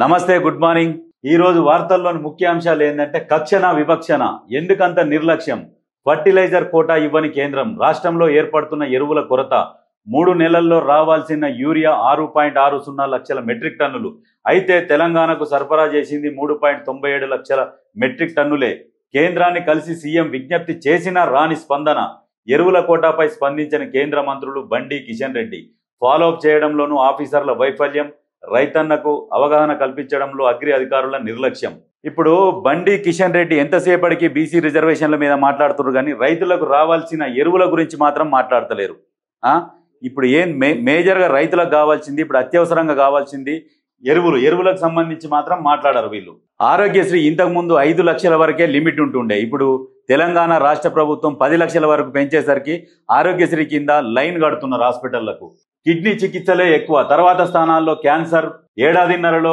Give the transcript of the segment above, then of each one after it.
నమస్తే, good morning. ఈ రోజు వార్తల్లోని ముఖ్యాంశాలు ఏంటంటే కక్షణ వివక్షణ, ఎందుకంత నిర్లక్ష్యం, ఫర్టిలైజర్ కోటా ఇవ్వని కేంద్రం, రాష్ట్రంలో ఏర్పడుతున్న ఎరువుల కొరత, 3 నెలల్లో రావాల్సిన యూరియా 6.60 లక్షల మెట్రిక్ టన్నులు, అయితే తెలంగాణకు సరఫరా చేసింది 3.97 లక్షల మెట్రిక్ టన్నులే. కేంద్రాన్ని కలిసి సీఎం విజ్ఞప్తి చేసినా రాని స్పందన, ఎరువుల కోటాపై స్పందించిన కేంద్ర మంత్రులు బండి కిషన్ రెడ్డి, ఫాలోఅప్ చేయడంలోనూ ఆఫీసర్ల వైఫల్యం, రైతన్నకు అవగాహన కల్పించడంలో అగ్రి అధికారుల నిర్లక్ష్యం. ఇప్పుడు బండి కిషన్ రెడ్డి ఎంతసేపటికి బీసీ రిజర్వేషన్ల మీద మాట్లాడుతున్నారు కానీ రైతులకు రావాల్సిన ఎరువుల గురించి మాత్రం మాట్లాడతలేరు. ఇప్పుడు ఏం మేజర్గా రైతులకు కావాల్సింది, ఇప్పుడు అత్యవసరంగా కావాల్సింది ఎరువులకు సంబంధించి మాత్రం మాట్లాడారు వీళ్ళు. ఆరోగ్యశ్రీ ఇంతకుముందు 5 లక్షల వరకే లిమిట్ ఉంటుండే, ఇప్పుడు తెలంగాణ రాష్ట్ర ప్రభుత్వం 10 లక్షల వరకు పెంచేసరికి ఆరోగ్యశ్రీ కింద లైన్ కడుతున్నారు హాస్పిటళ్లకు. కిడ్నీ చికిత్సలే ఎక్కువ, తర్వాత స్థానాల్లో క్యాన్సర్. ఏడాదిన్నరలో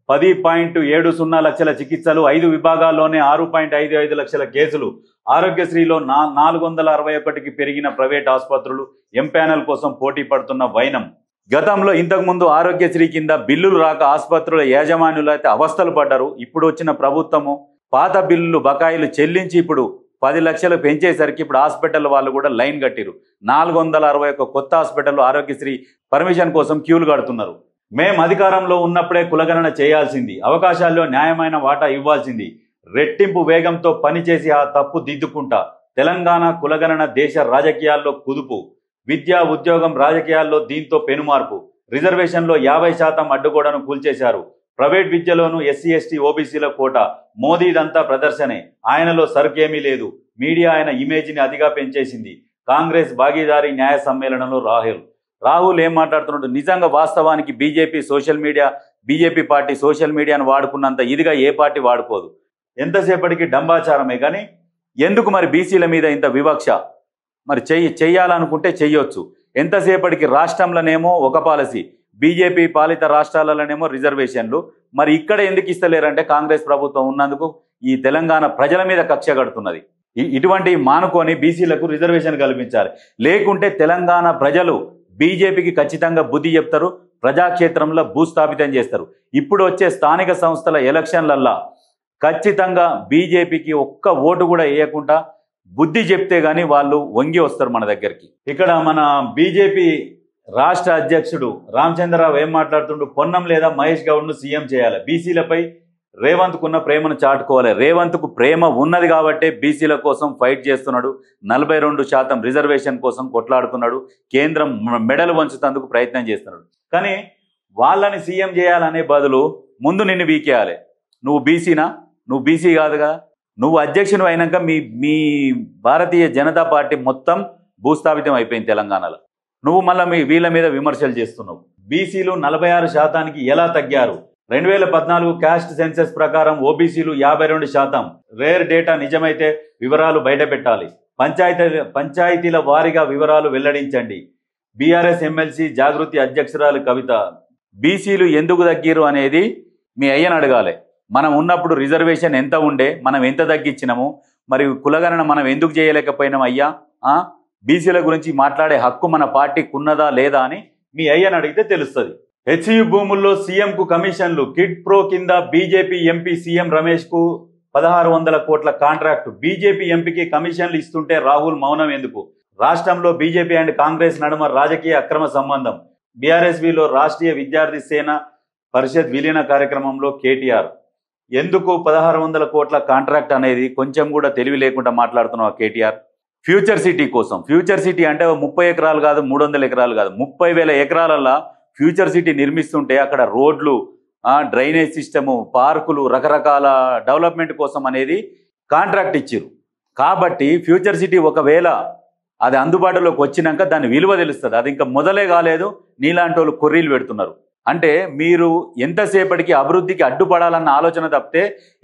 10.70 లక్షల చికిత్సలు, 5 విభాగాల్లోనే 6.55 లక్షల కేసులు. ఆరోగ్యశ్రీలో 461కి పెరిగిన ప్రైవేట్ ఆసుపత్రులు, ఎంపానల్ కోసం పోటీ పడుతున్న వైనం. గతంలో ఇంతకుముందు ఆరోగ్యశ్రీ కింద బిల్లులు రాక ఆసుపత్రుల యాజమాన్యులు అయితే అవస్థలు పడ్డారు. ఇప్పుడు వచ్చిన ప్రభుత్వము పాత బిల్లులు బకాయిలు చెల్లించి ఇప్పుడు 10 లక్షలు పెంచేసరికి ఇప్పుడు హాస్పిటల్ వాళ్ళు కూడా లైన్ కట్టిరు. 461 కొత్త హాస్పిటల్ ఆరోగ్యశ్రీ పర్మిషన్ కోసం క్యూలు కడుతున్నారు. మేం అధికారంలో ఉన్నప్పుడే కులగణన చేయాల్సింది, అవకాశాల్లో న్యాయమైన వాటా ఇవ్వాల్సింది, రెట్టింపు వేగంతో పనిచేసి ఆ తప్పు దిద్దుకుంటా. తెలంగాణ కులగణన దేశ రాజకీయాల్లో కుదుపు, విద్యా ఉద్యోగం రాజకీయాల్లో దీంతో పెనుమార్పు. రిజర్వేషన్లో 50% అడ్డుగోడను కూల్చేశారు. ప్రైవేట్ విద్యలోనూ ఎస్సీ ఎస్టీ ఓబీసీల కోట. మోదీదంతా ప్రదర్శనే, ఆయనలో సరుకేమీ లేదు. మీడియా ఆయన ఇమేజ్ని అతిగా పెంచేసింది. కాంగ్రెస్ భాగీదారీ న్యాయ సమ్మేళనంలో రాహుల్ ఏం మాట్లాడుతున్నాడు? నిజంగా వాస్తవానికి బీజేపీ పార్టీ సోషల్ మీడియాను వాడుకున్నంత ఇదిగా ఏ పార్టీ వాడుకోదు. ఎంతసేపటికి డంబాచారమే. కానీ ఎందుకు మరి బీసీల మీద ఇంత వివక్ష? మరి చెయ్యాలనుకుంటే చెయ్యొచ్చు. ఎంతసేపటికి రాష్ట్రంలోనేమో ఒక పాలసీ, బీజేపీ పాలిత రాష్ట్రాలలోనేమో రిజర్వేషన్లు. మరి ఇక్కడ ఎందుకు ఇస్తలేరంటే కాంగ్రెస్ ప్రభుత్వం ఉన్నందుకు ఈ తెలంగాణ ప్రజల మీద కక్ష కడుతున్నది. ఇటువంటి మానుకొని బీసీలకు రిజర్వేషన్ కల్పించాలి. లేకుంటే తెలంగాణ ప్రజలు బీజేపీకి ఖచ్చితంగా బుద్ధి చెప్తారు, ప్రజాక్షేత్రంలో భూస్థాపితం చేస్తారు. ఇప్పుడు వచ్చే స్థానిక సంస్థల ఎలక్షన్లల్లా ఖచ్చితంగా బీజేపీకి ఒక్క ఓటు కూడా వేయకుండా బుద్ధి చెప్తే గానీ వాళ్ళు వంగి వస్తారు మన దగ్గరికి. ఇక్కడ మన బీజేపీ రాష్ట్ర అధ్యక్షుడు రామచంద్రరావు ఏం మాట్లాడుతుండు? పొన్నం లేదా మహేష్ గౌడ్ను సీఎం చేయాలి, బీసీలపై రేవంత్కున్న ప్రేమను చాటుకోవాలి. రేవంత్కు ప్రేమ ఉన్నది కాబట్టే బీసీల కోసం ఫైట్ చేస్తున్నాడు, 42% రిజర్వేషన్ కోసం కొట్లాడుతున్నాడు, కేంద్రం మెడలు వంచుతందుకు ప్రయత్నం చేస్తున్నాడు. కానీ వాళ్ళని సీఎం చేయాలనే బదులు ముందు నిన్ను వీకేయాలి. నువ్వు బీసీనా? నువ్వు బీసీ కాదుగా. నువ్వు అధ్యక్షుడు అయినాక మీ భారతీయ జనతా పార్టీ మొత్తం భూస్థాపితం అయిపోయింది తెలంగాణలో. నువ్వు మళ్ళీ వీళ్ళ మీద విమర్శలు చేస్తున్నావు. బీసీలు 46%కి ఎలా తగ్గారు? 2014 క్యాస్ట్ సెన్సెస్ ప్రకారం ఓబీసీలు 52%. రేర్ డేటా నిజమైతే వివరాలు బయటపెట్టాలి. పంచాయతీల వారీగా వివరాలు వెల్లడించండి. బీఆర్ఎస్ ఎమ్మెల్సీ జాగృతి అధ్యక్షురాలు కవిత. బీసీలు ఎందుకు తగ్గిరు అనేది మీ అయ్యను అడగాలి. మనం ఉన్నప్పుడు రిజర్వేషన్ ఎంత ఉండే, మనం ఎంత తగ్గించినాము, మరి కులగణన మనం ఎందుకు చేయలేకపోయినాం అయ్యా? బీసీల గురించి మాట్లాడే హక్కు మన పార్టీకి ఉన్నదా లేదా అని మీ అయ్యను అడిగితే తెలుస్తుంది. హెచ్యు భూముల్లో సీఎంకు కమిషన్లు. కిడ్ ప్రో కింద బీజేపీ ఎంపీ సీఎం రమేష్కు 1600 కోట్ల కాంట్రాక్టు. బీజేపీ ఎంపీకి కమిషన్లు ఇస్తుంటే రాహుల్ మౌనం ఎందుకు? రాష్ట్రంలో బీజేపీ అండ్ కాంగ్రెస్ నడుమ రాజకీయ అక్రమ సంబంధం. బీఆర్ఎస్వీలో రాష్ట్రీయ విద్యార్థి సేన పరిషత్ విలీన కార్యక్రమంలో కేటీఆర్. ఎందుకు 1600 కోట్ల కాంట్రాక్ట్ అనేది కొంచెం కూడా తెలివి లేకుండా మాట్లాడుతున్నావు కేటీఆర్. ఫ్యూచర్ సిటీ కోసం. ఫ్యూచర్ సిటీ అంటే 30 ఎకరాలు కాదు, 300 ఎకరాలు కాదు, 30,000 ఎకరాలల్లో ఫ్యూచర్ సిటీ నిర్మిస్తుంటే అక్కడ రోడ్లు, డ్రైనేజ్ సిస్టము, పార్కులు, రకరకాల డెవలప్మెంట్ కోసం అనేది కాంట్రాక్ట్ ఇచ్చారు. కాబట్టి ఫ్యూచర్ సిటీ ఒకవేళ అది అందుబాటులోకి వచ్చినాక దాని విలువ తెలుస్తుంది. అది ఇంకా మొదలే కాలేదు, నీలాంటి వాళ్ళు కొర్రీలు పెడుతున్నారు. అంటే మీరు ఎంతసేపటికి అభివృద్ధికి అడ్డుపడాలన్న ఆలోచన తప్పితే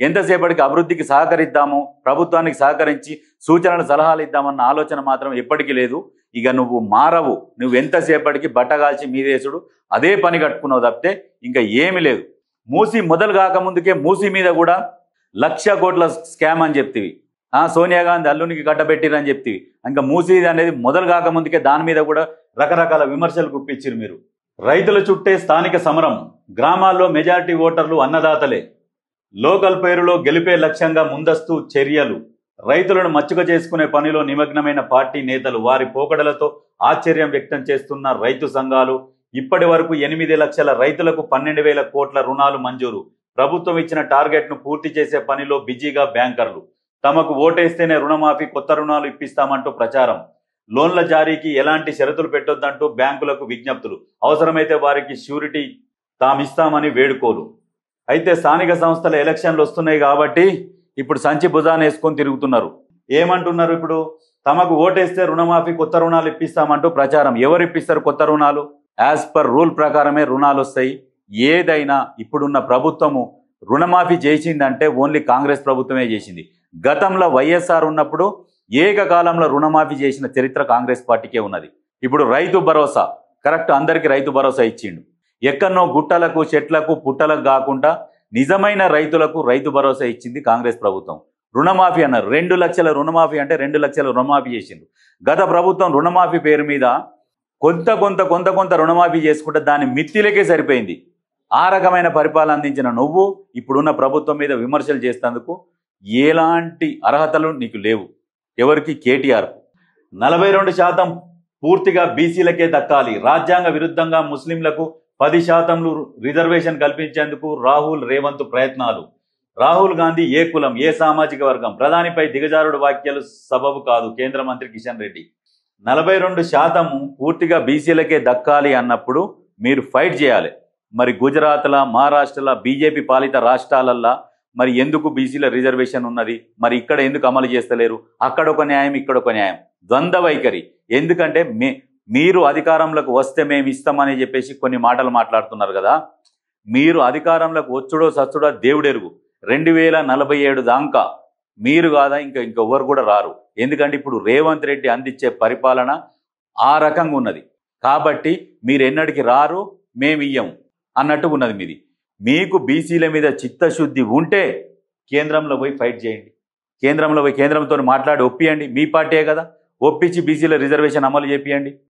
ఎంతసేపటికి అభివృద్ధికి సహకరిద్దాము, ప్రభుత్వానికి సహకరించి సూచనలు సలహాలు ఇద్దామన్న ఆలోచన మాత్రం ఎప్పటికీ లేదు. ఇక నువ్వు మారవు. నువ్వు ఎంతసేపటికి బట్టగాల్చి మీదేసుడు అదే పని కట్టుకున్నావు తప్పితే ఇంకా ఏమీ లేదు. మూసి మొదలు కాకముందుకే మూసి మీద కూడా 1,00,000 కోట్ల స్కామ్ అని చెప్తివి. సోనియా గాంధీ అల్లునికి కట్టబెట్టిరని చెప్తివి. ఇంకా మూసి అనేది మొదలు కాకముందుకే దాని మీద కూడా రకరకాల విమర్శలు గుప్పించారు మీరు. రైతుల చుట్టే స్థానిక సమరం. గ్రామాల్లో మెజారిటీ ఓటర్లు అన్నదాతలే. లోకల్ పేరులో గెలిపే లక్ష్యంగా ముందస్తు చర్యలు. రైతులను మచ్చుక చేసుకునే పనిలో నిమగ్నమైన పార్టీ నేతలు. వారి పోకడలతో ఆశ్చర్యం వ్యక్తం చేస్తున్న రైతు సంఘాలు. ఇప్పటి వరకు 8 లక్షల రైతులకు 12,000 కోట్ల రుణాలు మంజూరు. ప్రభుత్వం ఇచ్చిన టార్గెట్ను పూర్తి చేసే పనిలో బిజీగా బ్యాంకర్లు. తమకు ఓటేస్తేనే రుణమాఫీ, కొత్త రుణాలు ఇప్పిస్తామంటూ ప్రచారం. లోన్ల జారీకి ఎలాంటి షరతులు పెట్టొద్దంటూ బ్యాంకులకు విజ్ఞప్తులు. అవసరమైతే వారికి ష్యూరిటీ తామిస్తామని వేడుకోలు. అయితే స్థానిక సంస్థల ఎలక్షన్లు వస్తున్నాయి కాబట్టి ఇప్పుడు సంచి భుజాన వేసుకొని తిరుగుతున్నారు. ఏమంటున్నారు? ఇప్పుడు తమకు ఓటేస్తే రుణమాఫీ, కొత్త రుణాలు ఇప్పిస్తామంటూ ప్రచారం. ఎవరు ఇప్పిస్తారు కొత్త రుణాలు? యాజ్ పర్ రూల్ ప్రకారమే రుణాలు వస్తాయి. ఏదైనా ఇప్పుడున్న ప్రభుత్వము రుణమాఫీ చేసిందంటే ఓన్లీ కాంగ్రెస్ ప్రభుత్వమే చేసింది. గతంలో వైఎస్ఆర్ ఉన్నప్పుడు ఏకకాలంలో రుణమాఫీ చేసిన చరిత్ర కాంగ్రెస్ పార్టీకే ఉన్నది. ఇప్పుడు రైతు భరోసా కరెక్ట్, అందరికీ రైతు భరోసా ఇచ్చిండు. ఎక్కడనో గుట్టలకు, చెట్లకు, పుట్టలకు కాకుండా నిజమైన రైతులకు రైతు భరోసా ఇచ్చింది కాంగ్రెస్ ప్రభుత్వం. రుణమాఫీ అన్నారు. 2 లక్షల రుణమాఫీ అంటే 2 లక్షల రుణమాఫీ చేసిండు. గత ప్రభుత్వం రుణమాఫీ పేరు మీద కొంత రుణమాఫీ చేసుకుంటే దాని మిత్తిలకే సరిపోయింది. ఆ రకమైన పరిపాలన అందించిన నువ్వు ఇప్పుడున్న ప్రభుత్వం మీద విమర్శలు చేసేందుకు ఎలాంటి అర్హతలు నీకు లేవు. ఎవరికి? కేటీఆర్. 42% పూర్తిగా బీసీలకే దక్కాలి. రాజ్యాంగ విరుద్ధంగా ముస్లింలకు 10% రిజర్వేషన్ కల్పించేందుకు రాహుల్, రేవంత్ ప్రయత్నాలు. రాహుల్ గాంధీ ఏ కులం, ఏ సామాజిక వర్గం? ప్రధానిపై దిగజారుడు వ్యాఖ్యలు సబబు కాదు. కేంద్ర మంత్రి కిషన్ రెడ్డి. 42% పూర్తిగా బీసీలకే దక్కాలి అన్నప్పుడు మీరు ఫైట్ చేయాలి. మరి గుజరాత్ల, మహారాష్ట్రల, బీజేపీ పాలిత రాష్ట్రాలల్లా మరి ఎందుకు బీసీల రిజర్వేషన్ ఉన్నది? మరి ఇక్కడ ఎందుకు అమలు చేస్తలేరు? అక్కడ ఒక న్యాయం, ఇక్కడ ఒక న్యాయం. ద్వంద్వ వైఖరి. ఎందుకంటే మీరు అధికారంలోకి వస్తే మేము ఇస్తామని చెప్పేసి కొన్ని మాటలు మాట్లాడుతున్నారు కదా. మీరు అధికారంలోకి వచ్చుడో సచ్చుడో దేవుడెరుగు. 2047 దాకా మీరు కాదా ఇంకెవ్వరు కూడా రారు. ఎందుకంటే ఇప్పుడు రేవంత్ రెడ్డి అందించే పరిపాలన ఆ రకంగా ఉన్నది. కాబట్టి మీరు ఎన్నటికి రారు, మేము ఇయ్యము అన్నట్టు ఉన్నది మీది. మీకు బీసీల మీద చిత్తశుద్ధి ఉంటే కేంద్రంలో పోయి ఫైట్ చేయండి. కేంద్రంలో పోయి కేంద్రంతో మాట్లాడి ఒప్పియండి. మీ పార్టీయే కదా, ఒప్పించి బీసీల రిజర్వేషన్ అమలు చేపియండి.